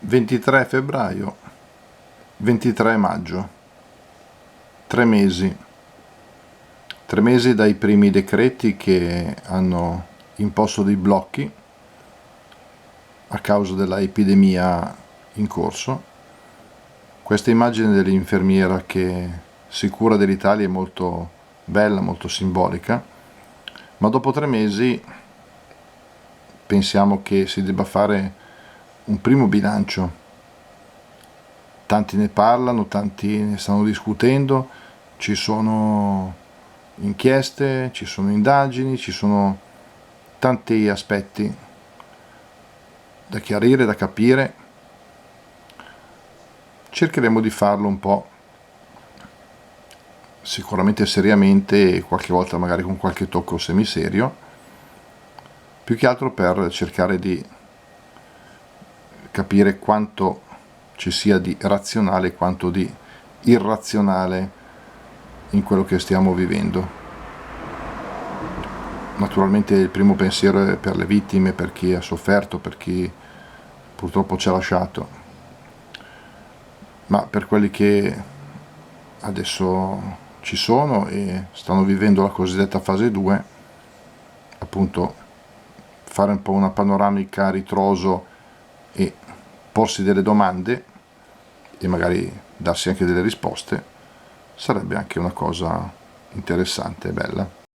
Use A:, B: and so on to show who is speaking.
A: 23 febbraio, 23 maggio, 3 mesi. 3 mesi dai primi decreti che hanno imposto dei blocchi a causa della epidemia in corso. Questa immagine dell'infermiera che si cura dell'Italia è molto bella, molto simbolica, ma dopo 3 mesi pensiamo che si debba fare un primo bilancio. Tanti ne parlano, tanti ne stanno discutendo, ci sono inchieste, ci sono indagini, ci sono tanti aspetti da chiarire, da capire. Cercheremo di farlo un po', sicuramente seriamente e qualche volta magari con qualche tocco semiserio, più che altro per cercare di capire quanto ci sia di razionale e quanto di irrazionale in quello che stiamo vivendo. Naturalmente il primo pensiero è per le vittime, per chi ha sofferto, per chi purtroppo ci ha lasciato, ma per quelli che adesso ci sono e stanno vivendo la cosiddetta fase 2, appunto fare un po' una panoramica a ritroso e porsi delle domande e magari darsi anche delle risposte sarebbe anche una cosa interessante e bella.